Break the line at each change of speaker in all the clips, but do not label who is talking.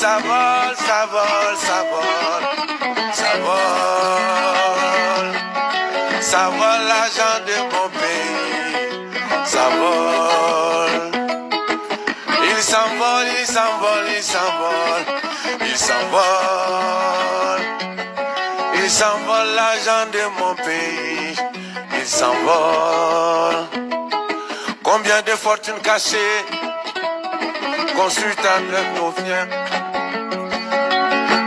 Ça vole, ça vole, ça vole, ça vole. Ça vole l'argent de mon pays, ça vole. Il s'envole, il s'envole, il s'envole, il s'envole. Il s'envole l'argent de mon pays, il s'envole. Combien de fortunes cachées, construites avec nos viens.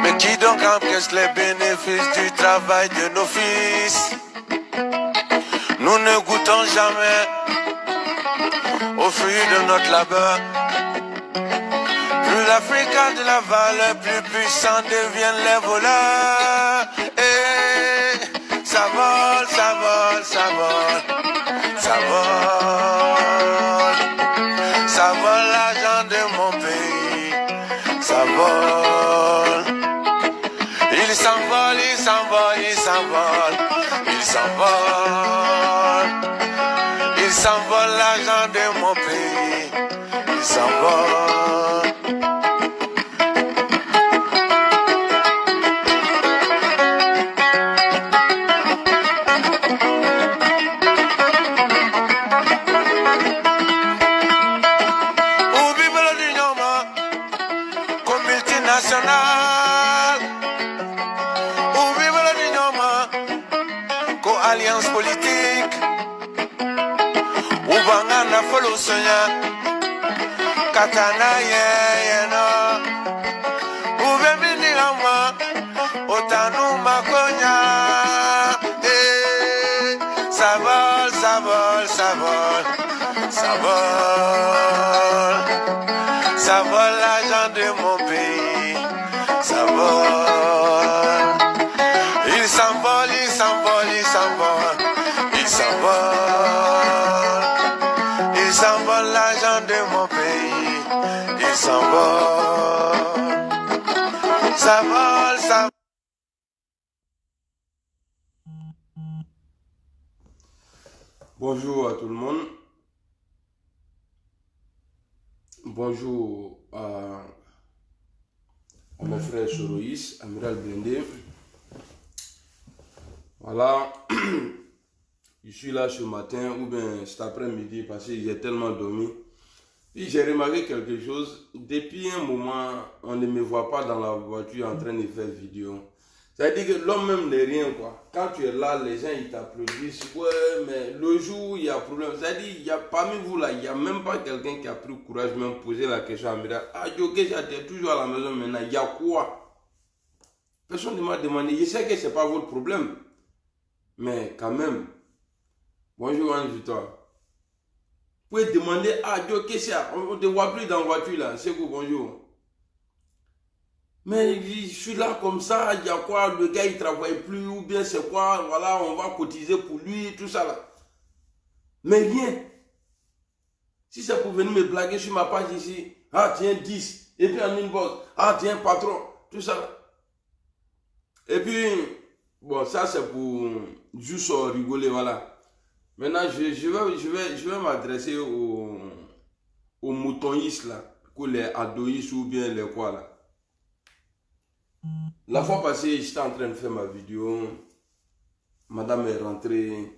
Mais qui donc encaisse les bénéfices du travail de nos fils? Nous ne goûtons jamais aux fruits de notre labeur. Plus l'Afrique a de la valeur, plus puissants deviennent les voleurs. Et ça vole, ça vole, ça vole, ça vole. Ça vole l'argent de mon pays, ça vole. Il s'envole, il s'envole, il s'envole, il s'envole. Il s'envole l'argent de mon pays, il s'envole. Où vive l'Union comme multinationale? Où vive l'Union comme alliance politique? Ubangana follow sonya katana yeno ubemini lama otanu makonya ça vole ça vole ça vole ça vole ça vole l'argent de mon pays ça vole il s'envole il s'envole il s'envole il s'envole. Il s'envole l'argent de mon pays, il s'envole, ça vole, ça vole.
Bonjour à tout le monde. Bonjour à mon frère Soroïs, Amiral Blindé. Voilà. Je suis là ce matin ou bien cet après-midi parce que j'ai tellement dormi. Puis j'ai remarqué quelque chose. Depuis un moment, on ne me voit pas dans la voiture en train de faire vidéo. C'est-à-dire que l'homme même n'est rien quoi. Quand tu es là, les gens ils t'applaudissent. Ouais, mais le jour il y a problème. C'est-à-dire, il y a parmi vous là, il n'y a même pas quelqu'un qui a pris le courage de me poser la question à Mira. Ah, Joké, j'étais toujours à la maison maintenant. Il y a quoi? Personne ne m'a demandé. Je sais que ce n'est pas votre problème. Mais quand même. Bonjour Anne-Victoire. Vous pouvez demander à Dieu qu'est-ce qu'il y a. On ne te voit plus dans la voiture là. C'est quoi, bonjour. Mais je suis là comme ça. Il y a quoi? Le gars il ne travaille plus. Ou bien c'est quoi? Voilà, on va cotiser pour lui. Tout ça là. Mais rien. Si c'est pour venir me blaguer sur ma page ici. Ah tiens 10. Et puis en inbox. Ah tiens patron. Tout ça là. Et puis. Bon ça c'est pour juste rigoler voilà. Maintenant, je vais m'adresser aux moutonistes là, les adoïstes ou bien les quoi là. La fois passée, j'étais en train de faire ma vidéo. Madame est rentrée.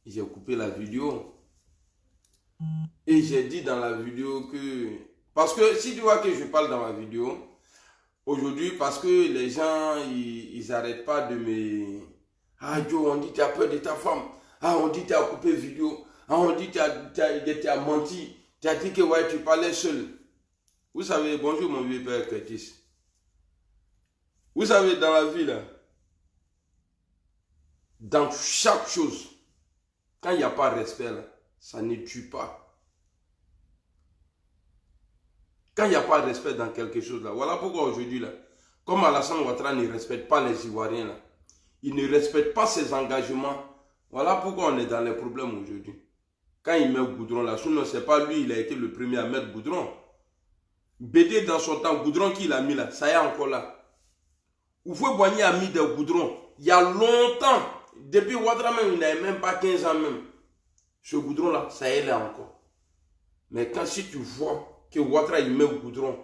J'ai coupé la vidéo. Et j'ai dit dans la vidéo que... Parce que si tu vois que je parle dans ma vidéo, aujourd'hui, parce que les gens, ils n'arrêtent pas de me... Ah Joe, on dit que tu as peur de ta femme. Ah, on dit que tu as coupé vidéo. Ah, on dit que tu as menti. Tu as dit que ouais, tu parlais seul. Vous savez, bonjour mon vieux père Curtis. Vous savez, dans la vie, là, dans chaque chose, quand il n'y a pas de respect, là, ça ne tue pas. Quand il n'y a pas de respect dans quelque chose, là, voilà pourquoi aujourd'hui, là, comme Alassane Ouattara ne respecte pas les Ivoiriens, là, il ne respecte pas ses engagements. Voilà pourquoi on est dans les problèmes aujourd'hui. Quand il met Goudron là, sinon c'est pas lui, il a été le premier à mettre Goudron. BD dans son temps, Goudron qu'il a mis là, ça y est encore là. Houphouët-Boigny a mis des goudrons il y a longtemps. Depuis Ouattara même, il n'avait même pas 15 ans même. Ce goudron là, ça y est là encore. Mais quand si tu vois que Ouattara il met le goudron,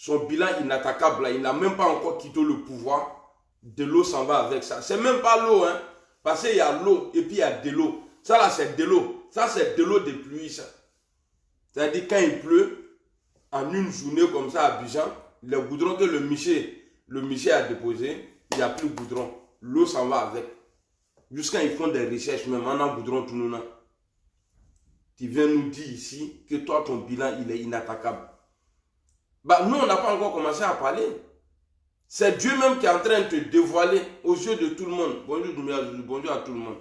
son bilan inattaquable, là, il n'a même pas encore quitté le pouvoir. De l'eau s'en va avec ça. C'est même pas l'eau, hein. Parce qu'il y a l'eau et puis il y a de l'eau. Ça là, c'est de l'eau. Ça, c'est de l'eau de pluie, ça. C'est-à-dire, quand il pleut, en une journée comme ça à Abidjan, le goudron que le Michel a déposé, il n'y a plus de goudron. L'eau s'en va avec. Jusqu'à ils font des recherches, même en un goudron tout nous. Tu viens nous dire ici que toi, ton bilan, il est inattaquable. Bah, nous, on n'a pas encore commencé à parler. C'est Dieu même qui est en train de te dévoiler aux yeux de tout le monde. Bonjour, bonjour à tout le monde.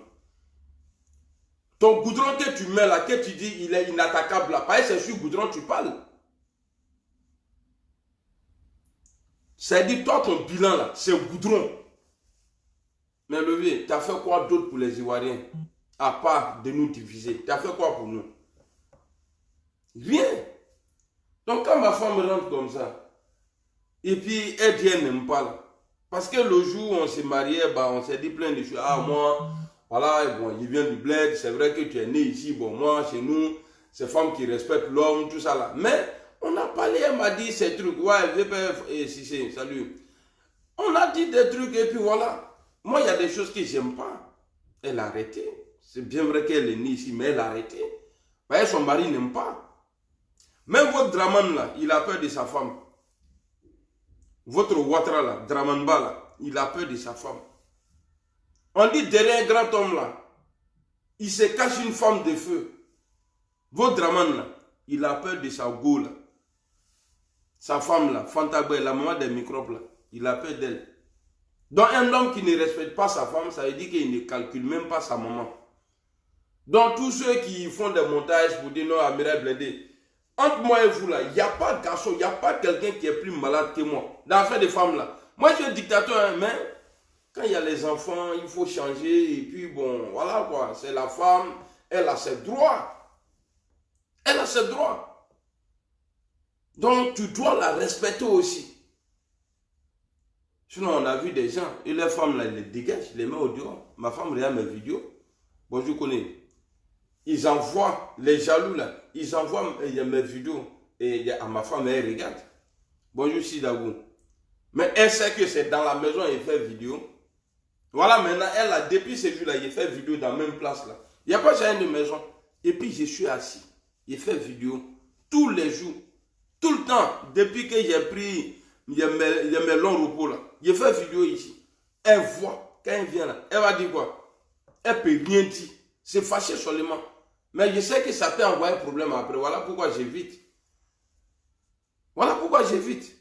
Ton goudron que tu mets là, que tu dis, il est inattaquable là. Pareil, c'est sur le goudron que tu parles. C'est-à-dire, toi, ton bilan là, c'est goudron. Mais levé, tu as fait quoi d'autre pour les Ivoiriens? À part de nous diviser. Tu as fait quoi pour nous? Rien. Donc, quand ma femme rentre comme ça, et puis, elle dit, elle n'aime pas là. Parce que le jour où on s'est marié, bah, on s'est dit plein de choses. Ah, moi, voilà, bon, il vient du bled, c'est vrai que tu es né ici. Bon, moi, chez nous, c'est femme qui respecte l'homme, tout ça là. Mais, on a parlé, elle m'a dit ces trucs. Ouais, VPF, et si c'est, salut. On a dit des trucs, et puis voilà. Moi, il y a des choses que j'aime pas. Elle a arrêté. C'est bien vrai qu'elle est née ici, mais elle a arrêté. Parce que son mari n'aime pas. Même votre Draman là, il a peur de sa femme. Votre Ouattara là, Dramanba là, il a peur de sa femme. On dit derrière un grand homme là, il se cache une femme de feu. Votre Draman là, il a peur de sa go là. Sa femme là, Fantagbe, la maman des microbes là, il a peur d'elle. Donc un homme qui ne respecte pas sa femme, ça veut dire qu'il ne calcule même pas sa maman. Donc tous ceux qui font des montages pour dire non à Mireille Blindé, entre moi et vous là, il n'y a pas de garçon, il n'y a pas quelqu'un qui est plus malade que moi. Dans l'affaire des femmes là. Moi je suis un dictateur, hein, mais quand il y a les enfants, il faut changer. Et puis bon, voilà quoi. C'est la femme, elle a ses droits. Elle a ses droits. Donc tu dois la respecter aussi. Sinon on a vu des gens, et les femmes là, ils les dégagent, ils les mettent au dehors. Ma femme regarde mes vidéos. Bon, je connais. Ils envoient, les jaloux là, ils envoient mes vidéos et à ma femme, elle regarde. Bonjour Sidagou. Mais elle sait que c'est dans la maison elle fait vidéo. Voilà, maintenant, elle a, depuis ce jour-là, il fait vidéo dans la même place là. Il n'y a pas chacun de maison. Et puis je suis assis. Il fait vidéo tous les jours. Tout le temps. Depuis que j'ai pris mes longs repos là. Il fait vidéo ici. Elle voit, quand elle vient là, elle va dire quoi? Elle peut rien dire. C'est fâché seulement. Mais je sais que ça peut envoyer un problème après. Voilà pourquoi j'évite. Voilà pourquoi j'évite.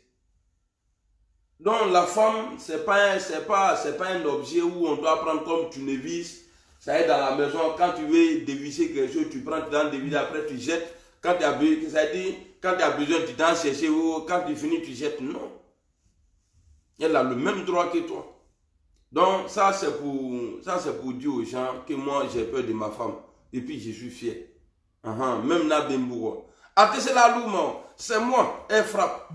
Donc la femme, c'est pas un objet où on doit prendre comme tournevis. Ça est dans la maison. Quand tu veux dévisser quelque chose, tu prends, tu donnes dévisser, après tu jettes. Quand tu as besoin, ça dit, quand tu as besoin, tu t'en cherches ou quand tu finis, tu jettes. Non. Elle a le même droit que toi. Donc ça c'est pour dire aux gens que moi j'ai peur de ma femme. Et puis je suis fier. Même Nabembouro. Attends, la loup, c'est moi, elle frappe.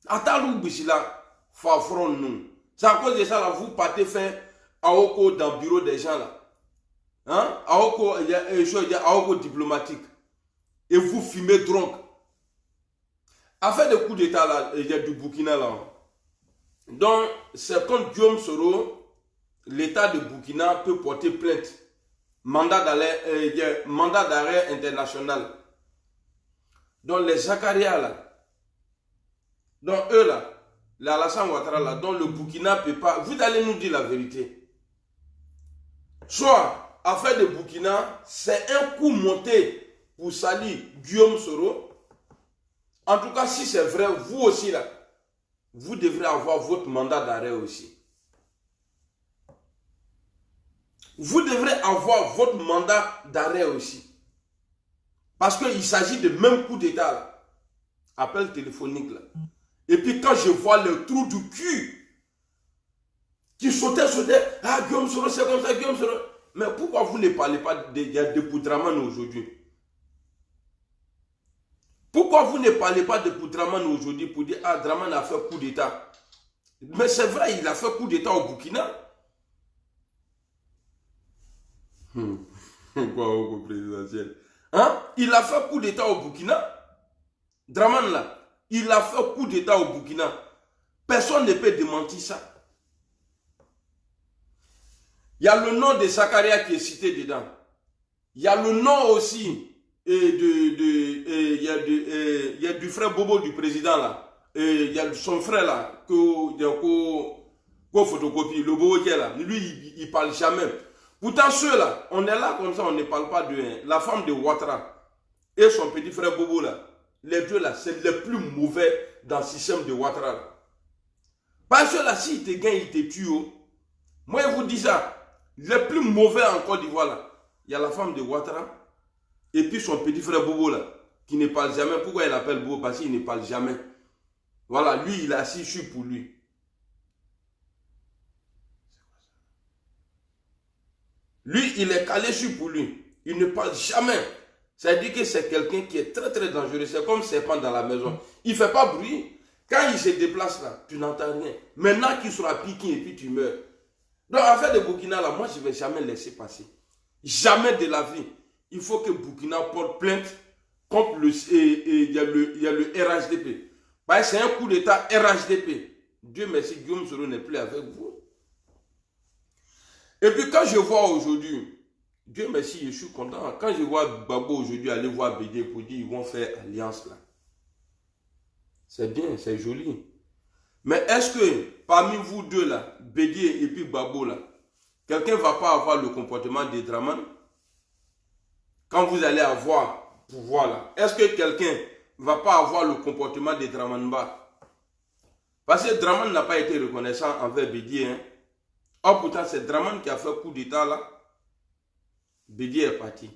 Attends, loup, là. Fafron nous. C'est à cause de ça là, vous partez faire Aoko dans le bureau des gens là. Hein? Aoko, il y a Aoko diplomatique. Et vous filmez drunk. Afin de coup d'état là, il y a du Burkina là. Donc, c'est contre Guillaume Soro, l'état de Burkina peut porter plainte. Mandat d'arrêt international. Donc, les Zakaria là. Donc, eux là. Les Alassane Ouattara là, dont le Burkina ne peut pas. Vous allez nous dire la vérité. Soit, affaire de Burkina, c'est un coup monté pour salir Guillaume Soro. En tout cas, si c'est vrai, vous aussi là, vous devrez avoir votre mandat d'arrêt aussi. Vous devrez avoir votre mandat d'arrêt aussi. Parce qu'il s'agit de même coup d'état là. Appel téléphonique là. Et puis quand je vois le trou du cul qui sautait, ah Guillaume Soro, c'est comme ça, Guillaume Soro. Mais pourquoi vous ne parlez pas de Draman aujourd'hui? Pourquoi vous ne parlez pas de Draman aujourd'hui pour dire, ah Draman a fait coup d'état? Mais c'est vrai, il a fait coup d'état au Burkina. Quoi au présidentiel? Hein? Il a fait coup d'état au Burkina. Draman là. Il a fait coup d'État au Burkina. Personne ne peut démentir ça. Il y a le nom de Zakaria qui est cité dedans. Il y a le nom aussi il y a du frère Bobo du président là. Il y a son frère là, qu'on photocopie, le Bobo qui est là. Lui, il ne parle jamais. Pourtant, ceux-là, on est là comme ça, on ne parle pas de la femme de Ouattara et son petit frère Bobo là. Les deux là, c'est les plus mauvais dans le système de Ouattara. Parce que là, s'il te gagne, il te tue. Moi, je vous dis ça. Les plus mauvais en Côte d'Ivoire là, il y a la femme de Ouattara et puis son petit frère Bobo là, qui ne parle jamais. Pourquoi il appelle Bobo? Parce qu'il ne parle jamais. Voilà, lui, il est assis, je suis pour lui. Lui, il est calé, je suis pour lui. Il ne parle jamais. Ça veut dire que c'est quelqu'un qui est très très dangereux. C'est comme serpent dans la maison. Il ne fait pas bruit. Quand il se déplace là, tu n'entends rien. Maintenant qu'il sera piqué et puis tu meurs. Donc, affaire de Burkina là, moi je ne vais jamais laisser passer. Jamais de la vie. Il faut que Burkina porte plainte contre il y a le RHDP. C'est un coup d'État RHDP. Dieu merci, Guillaume Soro n'est plus avec vous. Et puis quand je vois aujourd'hui, Dieu merci, je suis content. Quand je vois Gbagbo aujourd'hui aller voir Bédié pour dire qu'ils vont faire alliance là. C'est bien, c'est joli. Mais est-ce que parmi vous deux là, Bédié et puis Gbagbo là, quelqu'un ne va pas avoir le comportement de Draman? Quand vous allez avoir pouvoir là, est-ce que quelqu'un ne va pas avoir le comportement de Dramanba? Parce que Draman n'a pas été reconnaissant envers Bédié. Hein? Or pourtant c'est Draman qui a fait coup d'état là. Bédié est parti.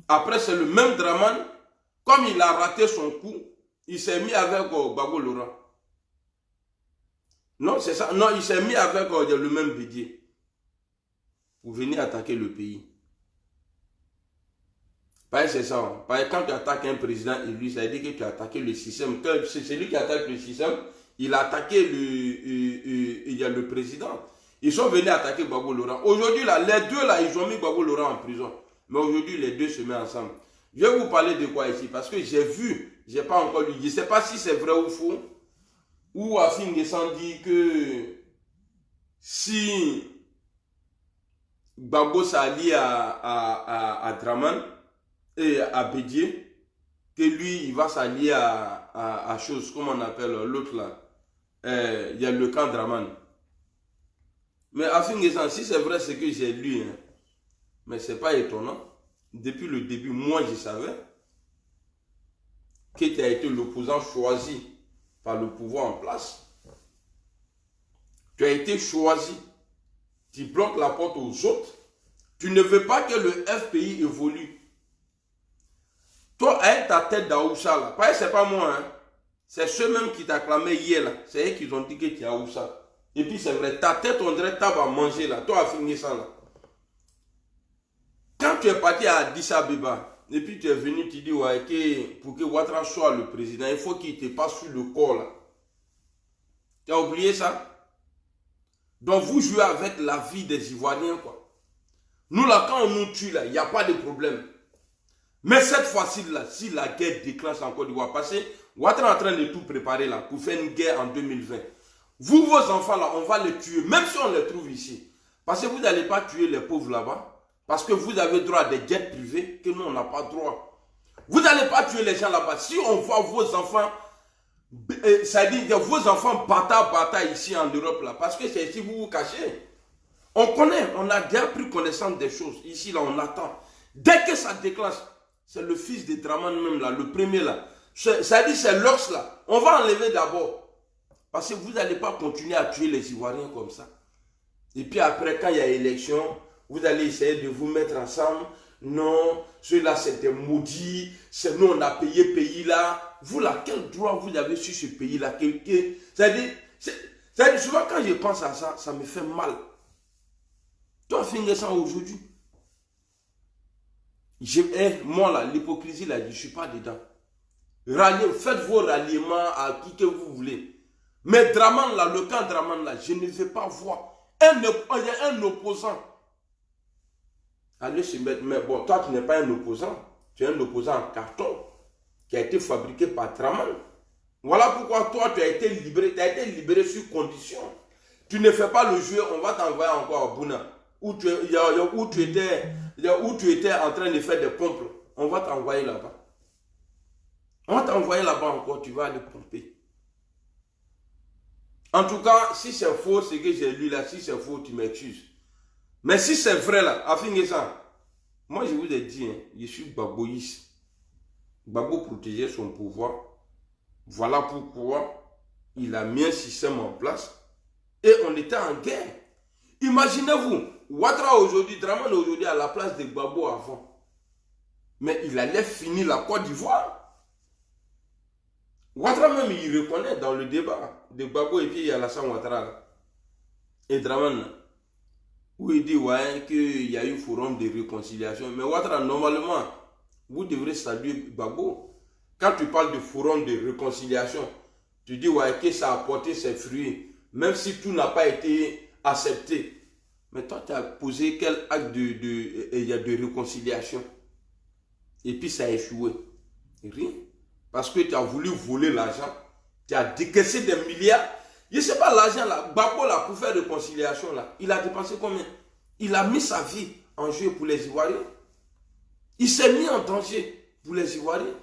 Après c'est le même Draman, comme il a raté son coup, il s'est mis avec Gbagbo Laurent. Non, c'est ça. Non, il s'est mis avec le même Bédié. Pour venir attaquer le pays. C'est ça. Quand tu attaques un président élu, ça veut dire que tu as attaqué le système. C'est celui qui attaque le système. Il a attaqué le président. Ils sont venus attaquer Gbagbo Laurent. Aujourd'hui, là, les deux, là, ils ont mis Gbagbo Laurent en prison. Mais aujourd'hui, les deux se mettent ensemble. Je vais vous parler de quoi ici? Parce que j'ai vu, je n'ai pas encore lu. Je ne sais pas si c'est vrai ou faux. Ou Afin Guessan dit que si Gbagbo s'allie à Draman et à Bédié, que lui, il va s'allier à chose, comment on appelle l'autre là. Il y a le camp Draman. Mais Afin Guessan, si c'est vrai ce que j'ai lu, hein, mais ce n'est pas étonnant. Depuis le début, moi je savais que tu as été l'opposant choisi par le pouvoir en place. Tu as été choisi. Tu bloques la porte aux autres. Tu ne veux pas que le FPI évolue. Toi, avec ta tête d'Aoussa, là, c'est pas moi, hein. C'est ceux-mêmes qui t'acclamaient hier, là. C'est eux qui ont dit que tu es Aoussa. Et puis c'est vrai, ta tête, on dirait que tu vas manger, là. Toi, à finir ça, là. Quand tu es parti à Addis Abeba, et puis tu es venu, tu dis, ouais, que pour que Ouattara soit le président, il faut qu'il te passe sur le corps, là. Tu as oublié ça? Donc vous jouez avec la vie des Ivoiriens, quoi. Nous, là, quand on nous tue, là, il n'y a pas de problème. Mais cette fois-ci, là, si la guerre déclenche en Côte d'Ivoire, parce que Ouattara est en train de tout préparer, là, pour faire une guerre en 2020. Vous, vos enfants, là, on va les tuer, même si on les trouve ici. Parce que vous n'allez pas tuer les pauvres là-bas. Parce que vous avez droit à des jets privés que nous, on n'a pas droit. Vous n'allez pas tuer les gens là-bas. Si on voit vos enfants, ça dit vos enfants bata ici en Europe, là, parce que c'est ici vous vous cachez. On connaît, on a déjà pris connaissance des choses. Ici, là, on attend. Dès que ça déclenche, c'est le fils de Draman même, là, le premier, là. Ça dit c'est l'ox, là. On va enlever d'abord. Parce que vous n'allez pas continuer à tuer les Ivoiriens comme ça. Et puis après, quand il y a élection, vous allez essayer de vous mettre ensemble. Non, ceux-là, c'était maudit. C'est nous, on a payé pays là. Vous là, quel droit vous avez sur ce pays-là? C'est-à-dire, souvent quand je pense à ça, ça me fait mal. Toi, finis ça aujourd'hui. Moi là, l'hypocrisie là, je ne suis pas dedans. Faites vos ralliements à qui que vous voulez. Mais Draman là, le camp Draman là, je ne veux pas voir. Il y a un opposant. Allez se mettre, mais bon, toi tu n'es pas un opposant. Tu es un opposant en carton. qui a été fabriqué par Draman. Voilà pourquoi toi, tu as été libéré sur condition. Tu ne fais pas le jeu, on va t'envoyer encore à Bouna, où tu étais en train de faire des pompes. On va t'envoyer là-bas. On va t'envoyer là-bas encore, tu vas aller pomper. En tout cas, si c'est faux, ce que j'ai lu là, si c'est faux, tu m'excuses. Mais si c'est vrai là, afin ça, moi je vous ai dit, hein, je suis Gbagboïs. Gbagbo protégeait son pouvoir. Voilà pourquoi il a mis un système en place. Et on était en guerre. Imaginez-vous, Ouattara aujourd'hui, Draman aujourd'hui à la place de Gbagbo avant. Mais il allait finir la Côte d'Ivoire. Ouattara même, il reconnaît dans le débat de Gbagbo et puis il y a Alassane Ouattara et Draman, où il dit ouais, qu'il y a eu un forum de réconciliation. Mais Ouattara, normalement, vous devrez saluer Gbagbo. Quand tu parles de forum de réconciliation, tu dis ouais, que ça a apporté ses fruits, même si tout n'a pas été accepté. Mais toi, tu as posé quel acte de réconciliation? Et puis ça a échoué. Rien. Parce que tu as voulu voler l'argent, tu as décaissé des milliards. Je ne sais pas l'argent là, Gbagbo là, pour faire réconciliation là, il a dépensé combien? Il a mis sa vie en jeu pour les Ivoiriens. Il s'est mis en danger pour les Ivoiriens.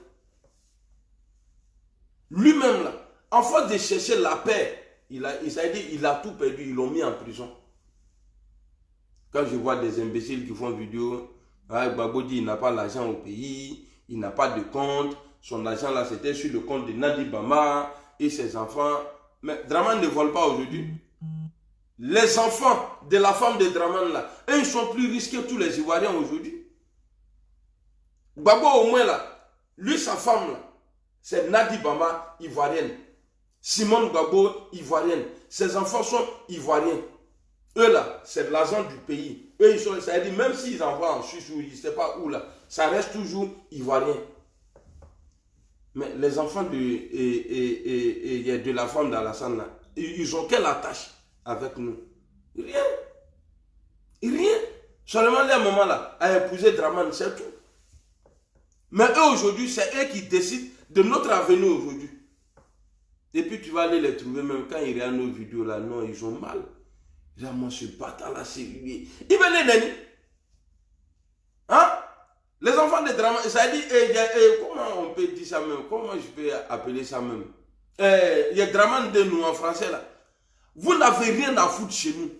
Lui-même là, en force de chercher la paix, il a tout perdu, ils l'ont mis en prison. Quand je vois des imbéciles qui font vidéo, Gbagbo dit il n'a pas l'argent au pays, il n'a pas de compte. Son argent là, c'était sur le compte de Nadi Bama et ses enfants. Mais Draman ne vole pas aujourd'hui. Les enfants de la femme de Draman là, eux, ils sont plus risqués que tous les Ivoiriens aujourd'hui. Gbagbo au moins là, lui, sa femme là, c'est Nadi Bama, ivoirienne. Simone Gbagbo, ivoirienne. Ses enfants sont ivoiriens. Eux là, c'est de l'argent du pays. Eux, ils sont, ça veut dire, même s'ils envoient en Suisse ou je ne sais pas où là, ça reste toujours ivoirien. Mais les enfants de la femme d'Alassane là, ils ont quelle attache avec nous? Rien. Rien. Seulement les moments là, à épouser Draman, c'est tout. Mais eux aujourd'hui, c'est eux qui décident de notre avenir aujourd'hui. Et puis tu vas aller les trouver, même quand ils regardent nos vidéos là, non, ils ont mal. Là, moi, ce bâtard là, c'est lui. Il venait d'année. Hein? Les enfants de Draman, ça dit, comment on peut dire ça même? Comment je peux appeler ça même? Il y a Draman de nous en français là. Vous n'avez rien à foutre chez nous.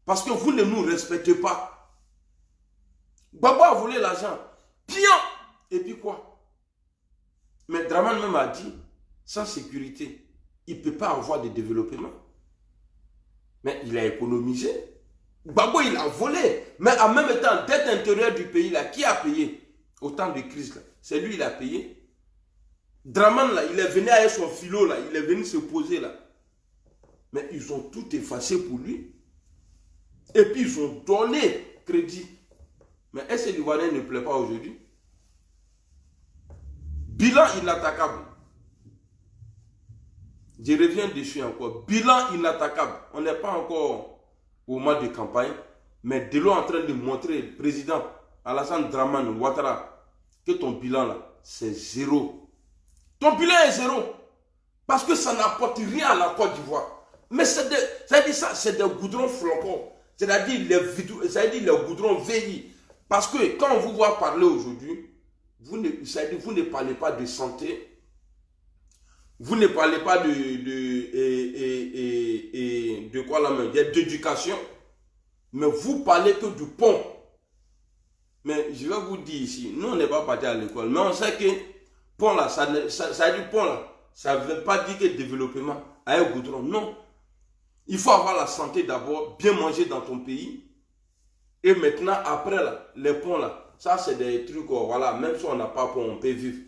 Parce que vous ne nous respectez pas. Gbagbo a volé l'argent. Bien. Et puis quoi? Mais Draman même a dit, sans sécurité, il ne peut pas avoir de développement. Mais il a économisé. Gbagbo, il a volé. Mais en même temps, dette intérieure du pays, là, qui a payé autant de crises là? C'est lui, il a payé. Draman, là, il est venu avec son philo, là, il est venu se poser, là. Mais ils ont tout effacé pour lui. Et puis, ils ont donné crédit. Mais est-ce que l'Ivoirien ne plaît pas aujourd'hui? Bilan inattaquable. Je reviens dessus encore. Bilan inattaquable. On n'est pas encore au mois de campagne, mais Delo est en train de montrer, président Alassane Draman Ouattara, que ton bilan là, c'est zéro. Ton bilan est zéro. Parce que ça n'apporte rien à la Côte d'Ivoire. Mais c'est des goudrons flocons. C'est-à-dire les goudrons vieillis. Parce que quand on vous voit parler aujourd'hui, vous ne parlez pas de santé. Vous ne parlez pas de quoi la main, d'éducation, mais vous parlez que du pont. Mais je vais vous dire ici, nous on n'est pas parti à l'école, mais on sait que pont là, ça dit pont là, ça ne veut pas dire que développement à un goudron, non. Il faut avoir la santé d'abord, bien manger dans ton pays, et maintenant après là, les ponts là, ça c'est des trucs, voilà, même si on n'a pas pont, on peut vivre.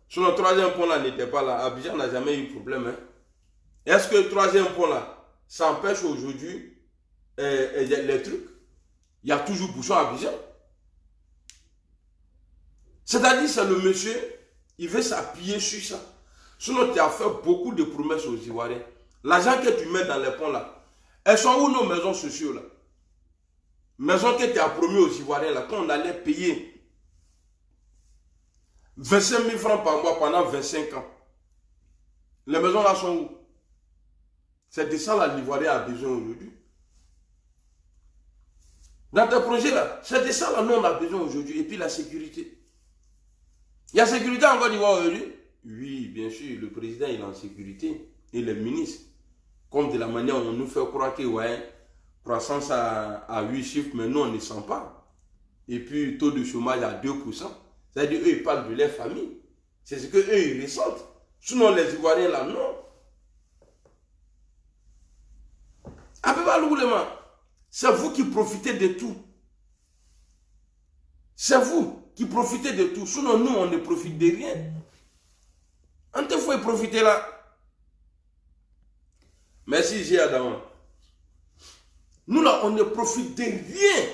Sur le troisième pont là n'était pas là, Abidjan n'a jamais eu de problème. Hein? Est-ce que le troisième pont là, ça empêche aujourd'hui les trucs? Il y a toujours bouchon à Abidjan. C'est-à-dire, c'est le monsieur, il veut s'appuyer sur ça. Sinon, tu as fait beaucoup de promesses aux Ivoiriens. L'argent que tu mets dans les ponts là, elles sont où nos maisons sociales là? Maisons que tu as promis aux Ivoiriens là, quand on allait payer 25 000 francs par mois pendant 25 ans. Les maisons là sont où? C'est de ça là l'Ivoirien a besoin aujourd'hui. Dans tes projets là, c'est de ça là nous on a besoin aujourd'hui. Et puis la sécurité. Il y a sécurité en Côte d'Ivoire aujourd'hui? Oui, bien sûr, le président il est en sécurité. Et les ministres. Comme de la manière où on nous fait croire que ouais, croissance à 8 chiffres, mais nous on ne sent pas. Et puis taux de chômage à 2%. C'est-à-dire eux ils parlent de leur famille. C'est ce que eux ils ressentent. Sinon les Ivoiriens là, non. C'est vous qui profitez de tout. C'est vous qui profitez de tout. Sinon, nous, on ne profite de rien. On te faut profiter là. Merci, G. Adam. Nous, là, on ne profite de rien.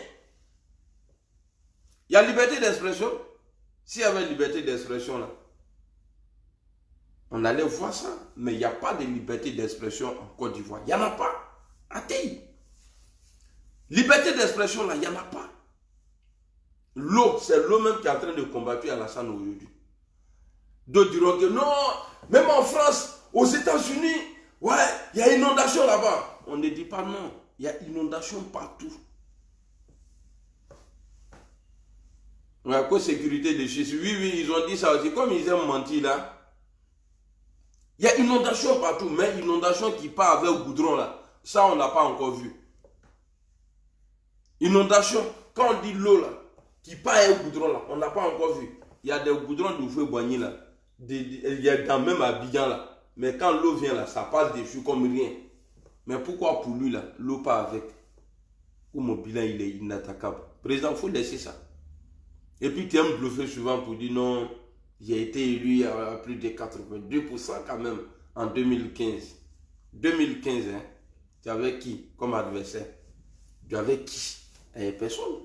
Il y a liberté d'expression. S'il y avait liberté d'expression, là, on allait voir ça. Mais il n'y a pas de liberté d'expression en Côte d'Ivoire. Il n'y en a pas. Athée. Liberté d'expression, là, il n'y en a pas. L'eau, c'est l'eau même qui est en train de combattre Alassane aujourd'hui. D'autres diront que non, même en France, aux États-Unis, ouais, il y a inondation là-bas. On ne dit pas non, il y a inondation partout. À cause de sécurité de chez eux. Oui, ils ont dit ça aussi. Comme ils aiment mentir là, il y a inondation partout, mais inondation qui part avec goudron là, ça on n'a pas encore vu. Inondation, quand on dit l'eau là, qui part avec goudron là, on n'a pas encore vu. Il y a des goudrons de feu boigny là, il y a dans même Abidjan là, mais quand l'eau vient là, ça passe dessus comme rien. Mais pourquoi pour lui là, l'eau part avec? Ou mon bilan il est inattaquable. Président, il faut laisser ça. Et puis tu aimes bluffer souvent pour dire non, j'ai été élu à plus de 82% quand même en 2015. 2015, hein, tu avais qui comme adversaire? Tu avais qui? Personne.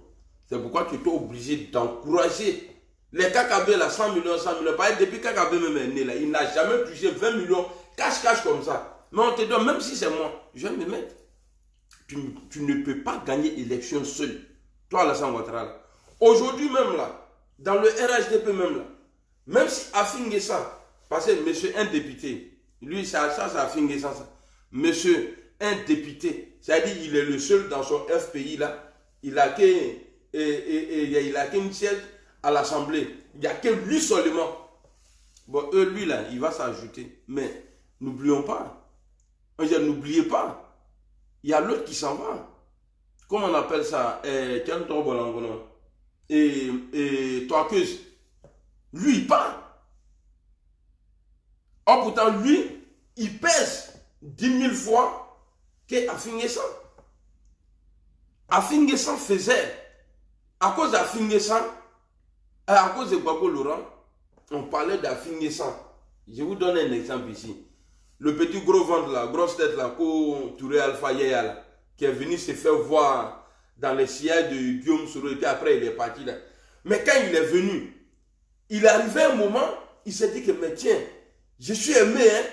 C'est pourquoi tu es obligé d'encourager les KKB là, 100 millions, 100 millions. Par exemple, depuis KKB même est né là, il n'a jamais touché 20 millions cash comme ça. Mais on te donne, même si c'est moi, je vais me mettre. Tu ne peux pas gagner l'élection seul. Toi, Alassane Ouattara là. Aujourd'hui même là, dans le RHDP même là, même si Afingessa, parce que monsieur un député, lui ça Afingessa ça. Monsieur un député, c'est-à-dire il est le seul dans son FPI là, il a qu'une siège à l'Assemblée. Il n'y a que lui seulement. Bon, lui là, il va s'ajouter. Mais n'oublions pas. N'oubliez pas. Il y a l'autre qui s'en va. Comment on appelle ça? Toakeuse. Lui, il part. Or, pourtant, lui, il pèse 10 000 fois qu'Afingessa. Afingessa faisait, à cause d'Afingessa, à cause de Gbagbo Laurent, on parlait d'Afingessa. Je vous donne un exemple ici. Le petit gros ventre là, grosse tête là, Touré Alpha Yaya là, qui est venu se faire voir dans les sièges de Guillaume Soro, et puis après il est parti là. Mais quand il est venu, il est arrivé un moment, il s'est dit que mais tiens, je suis aimé, hein,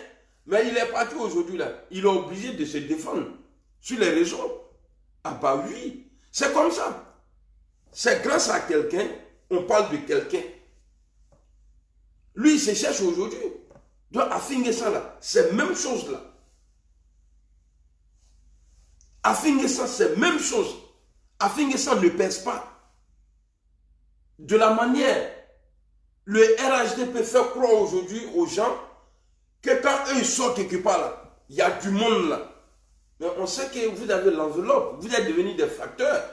mais il est parti aujourd'hui là. Il est obligé de se défendre sur les réseaux. Ah bah oui, c'est comme ça. C'est grâce à quelqu'un, on parle de quelqu'un. Lui, il se cherche aujourd'hui. Donc, Afingessa là, c'est même chose là. Afingessa, c'est même chose. Afingessa ne pèse pas. De la manière, le RHD peut faire croire aujourd'hui aux gens que quand eux ils sortent quelque part là, il y a du monde là. Mais on sait que vous avez l'enveloppe, vous êtes devenus des facteurs.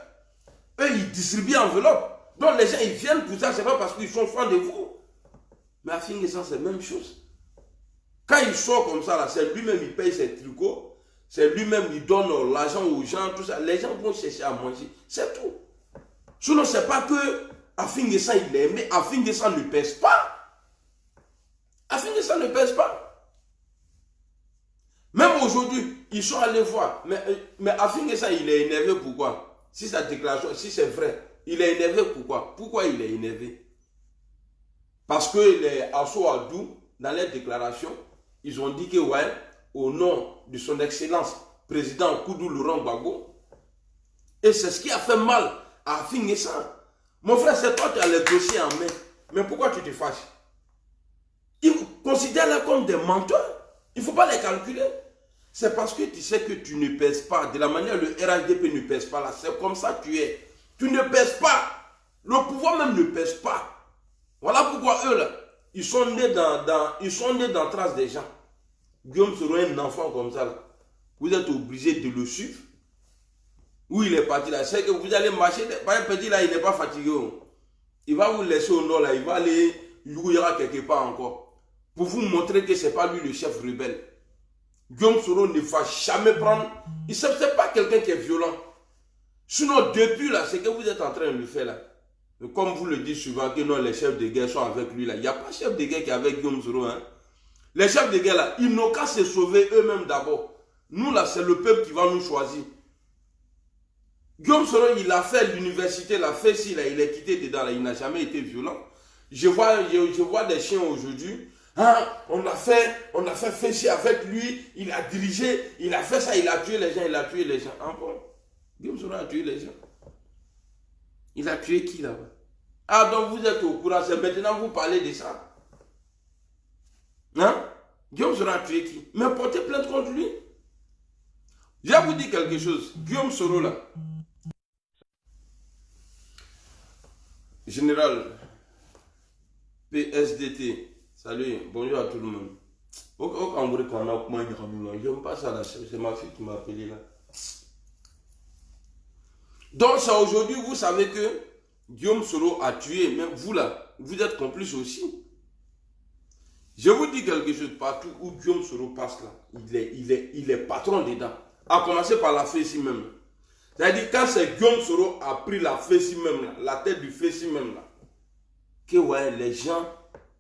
Eux, ils distribuent l'enveloppe. Donc les gens, ils viennent pour ça, c'est pas parce qu'ils sont fans de vous. Mais à Afingessa, c'est la même chose. Quand il sort comme ça, là, c'est lui-même, il paye ses tricots. C'est lui-même, il donne l'argent aux gens, tout ça. Les gens vont chercher à manger. C'est tout. Sinon, c'est pas que Afingessa, il est aimé. Afingessa ne pèse pas. Afingessa ne pèse pas. Même aujourd'hui, ils sont allés voir. Mais Afingessa, il est énervé pourquoi? Si sa déclaration, si c'est vrai, il est énervé pourquoi? Pourquoi il est énervé? Parce que les Asso Adou, dans les déclarations, ils ont dit que, ouais, au nom de son excellence, président Koudou Laurent Gbagbo, et c'est ce qui a fait mal à Afingessa. Mon frère, c'est toi qui as les dossiers en main. Mais pourquoi tu te fâches? considère-les comme des menteurs. Il ne faut pas les calculer. C'est parce que tu sais que tu ne pèses pas. De la manière le RHDP ne pèse pas là. C'est comme ça que tu es. Tu ne pèses pas. Le pouvoir même ne pèse pas. Voilà pourquoi eux là, ils sont nés dans trace des gens. Guillaume Soro, un enfant comme ça là. Vous êtes obligé de le suivre. Où il est parti là. C'est que vous allez marcher. Par un petit là, il n'est pas fatigué. Il va vous laisser au nord là. Il va aller Louira quelque part encore. Pour vous montrer que ce n'est pas lui le chef rebelle. Guillaume Soro ne va jamais prendre. Ce n'est pas quelqu'un qui est violent. Sinon, depuis là, c'est que vous êtes en train de le faire là. Mais comme vous le dites souvent, que non, les chefs de guerre sont avec lui là. Il n'y a pas de chef de guerre qui est avec Guillaume Soro. Hein. Les chefs de guerre là, ils n'ont qu'à se sauver eux-mêmes d'abord. Nous là, c'est le peuple qui va nous choisir. Guillaume Soro, il a fait l'université, il a fait ci, là, il est quitté dedans, là, il n'a jamais été violent. Je vois des chiens aujourd'hui. Hein, on a fait ci avec lui, il a dirigé, il a fait ça, il a tué les gens, Ah bon? Guillaume Soro a tué les gens. Il a tué qui là-bas? Ah donc vous êtes au courant, c'est maintenant vous parlez de ça. Hein? Guillaume Soro a tué qui? Mais portez plainte contre lui. Je vais vous dire quelque chose. Guillaume Soro là. Général PSDT. Salut, bonjour à tout le monde. J'aime pas ça là, c'est ma fille qui m'a appelé là. Donc ça aujourd'hui, vous savez que Guillaume Soro a tué, mais vous là, vous êtes complice aussi. Je vous dis quelque chose, partout où Guillaume Soro passe là, il est patron dedans. À commencer par la Fessi même. C'est-à-dire quand c'est Guillaume Soro a pris la Fessi même là, la tête du Fessi même là, que ouais, les gens,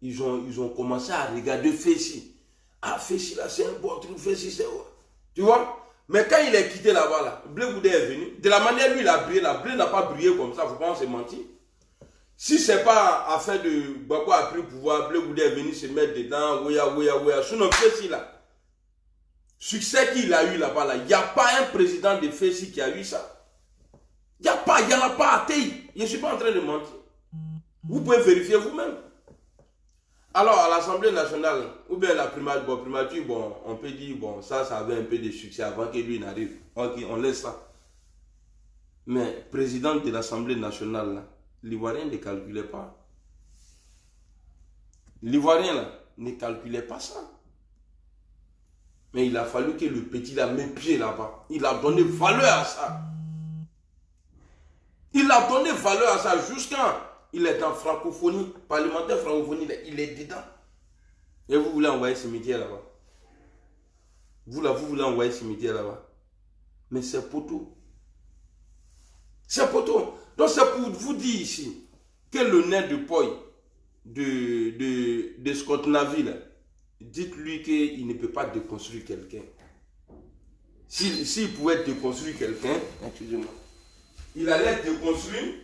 ils ont commencé à regarder Fessi. Ah, Fessi là, c'est un bon truc, Fessi c'est ouais. Tu vois? Mais quand il est quitté là-bas, là, Blé Goudé est venu. De la manière lui il a brillé, là, Blé n'a pas brillé comme ça, il ne faut pas se mentir. Si ce n'est pas afin de Bako a pris le pouvoir, Blé Goudé est venu se mettre dedans, ouya. Sinon, Fessi là, succès qu'il a eu là-bas, là, il n'y a pas un président de Fessi qui a eu ça. Il n'y en a pas à Tei. Je ne suis pas en train de mentir. Vous pouvez vérifier vous-même. Alors, à l'Assemblée nationale, ou bien la primature, bon, on peut dire, bon, ça avait un peu de succès avant que lui n'arrive. Ok, on laisse ça. Mais, président de l'Assemblée nationale, là, l'Ivoirien ne calculait pas. L'Ivoirien, là, ne calculait pas ça. Mais il a fallu que le petit là mette pied là-bas. Il a donné valeur à ça. Il a donné valeur à ça jusqu'à... Il est en francophonie, parlementaire francophonie, il est dedans. Et vous voulez envoyer cimetière là-bas. Vous voulez envoyer cimetière là-bas. Mais c'est poteau. C'est poteau. Donc c'est pour vous dire ici que le nez de poil de Scott Naville, dites-lui qu'il ne peut pas déconstruire quelqu'un. S'il pouvait déconstruire quelqu'un, excusez-moi, il allait déconstruire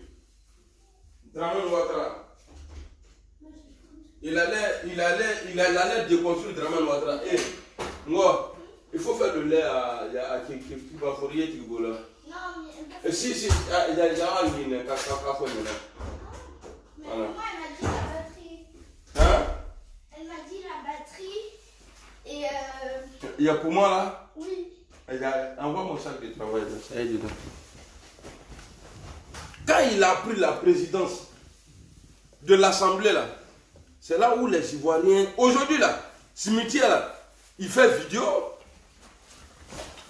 Dramane Ouattara. Il allait déconstruire Dramane Ouattara. Et moi, il faut faire le lait à Kipaforier Tigola. Et si, il y a une café là. Voilà.
Moi, elle m'a dit la batterie.
Hein?
Elle m'a dit la batterie. Et
Il y a pour moi là?
oui.
Envoie mon sac de travail là, ça y est dedans. Quand il a pris la présidence de l'Assemblée là, c'est là où les Ivoiriens, aujourd'hui là, cimetière là, il fait vidéo.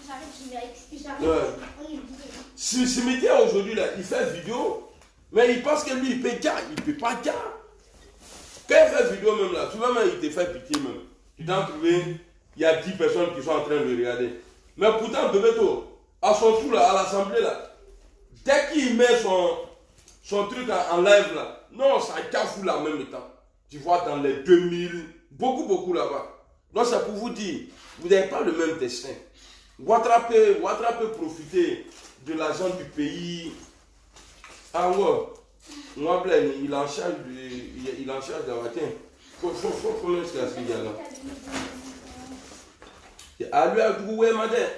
J'arrive.
Ouais. Cimetière aujourd'hui là, il fait vidéo. Mais il pense que lui, il peut gars, il ne peut pas gars. Quand il fait vidéo même là, souvent même il te fait pitié même. Tu t'en trouves, il y a 10 personnes qui sont en train de regarder. Mais pourtant, Bebeto, à son tour là, à l'Assemblée là, dès qu'il met son truc en live là, non, ça cafoue là en même temps. Tu vois dans les 2000, beaucoup là-bas. Donc c'est pour vous dire, vous n'avez pas le même destin. Ouattara peut profiter de l'argent du pays. Ah ouais, moi il est en charge de la matin. Faut mettre ce qu'il y a là. À lui à tout ouais madame.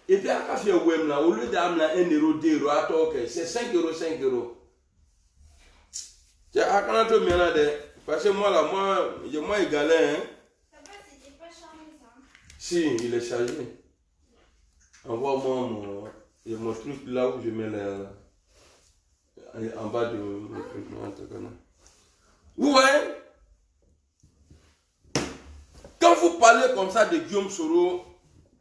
Et puis à café ouais là, au lieu d'amener 1 euro, 2 euros, à toi c'est 5 euros. C'est à quand tu me là parce que moi là, moi il galère hein. Si, il est chargé. Envoie-moi mon truc là où je mets en bas de mon truc. Ouais. Quand vous parlez comme ça de Guillaume Soro,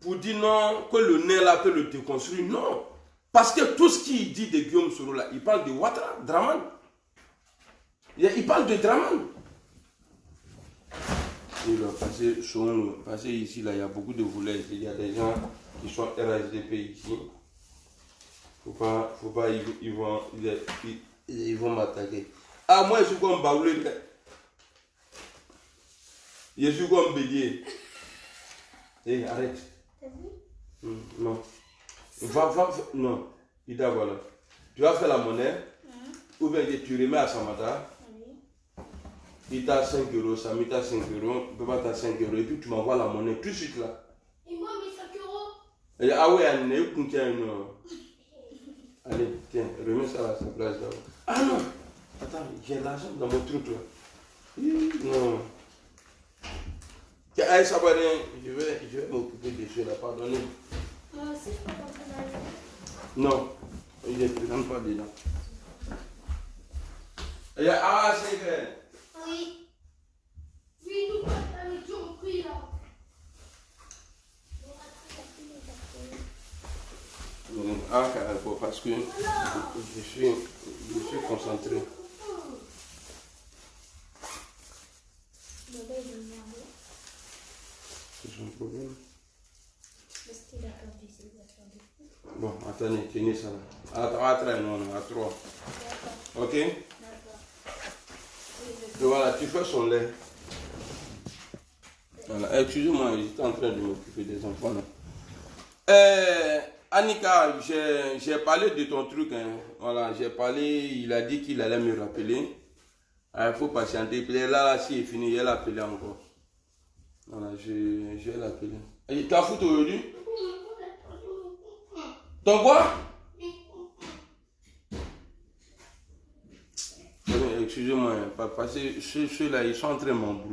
pour dire non, que le nez là peut le déconstruire, non. Parce que tout ce qu'il dit de Guillaume Soro là, il parle de Ouattara, Draman. Il parle de Draman. Parce que ici, là, il y a beaucoup de volets. Il y a des gens qui sont RHDP ici. Faut pas, ils vont m'attaquer. Ah, moi, je suis comme Baoulé. Je suis comme Bédier. Eh, arrête.
T'as vu?
Non. Va, non. Ida, voilà. Tu vas faire la monnaie, ou bien tu remets à Samata. Il t'a 5 euros, Samy t'a 5 euros, Papa t'a 5 euros, et puis tu m'envoies la monnaie tout de suite là.
Et moi, mes 5 euros?
Et, ah ouais, allez, tiens, remets ça à sa place là. Ah non, attends, j'ai l'argent dans mon truc là. Non. Allez, ça va rien, je vais m'occuper de ceux là, pardonnez.
Moi aussi, je peux rentrer dans la maison.
Non, il ne présente pas dedans. Ah, c'est vrai.
Oui. Oui, nous, avec qui on prie là.
Ah, parce que je suis concentré. C'est son problème. Bon, attendez, tenez ça là. À 3, non, à 3. Ok? Et voilà, tu fais son lait. Voilà. Excusez-moi, j'étais en train de m'occuper des enfants là. Annika, j'ai parlé de ton truc. Hein. Voilà, j'ai parlé, il a dit qu'il allait me rappeler. Il faut patienter. Peut-être là, si il est fini, il va l'appeler encore. Voilà, je vais l'appeler. Tu as foutu aujourd'hui? Ton quoi? Excusez-moi, parce que ceux-là, ils sont en train de m'embrouiller.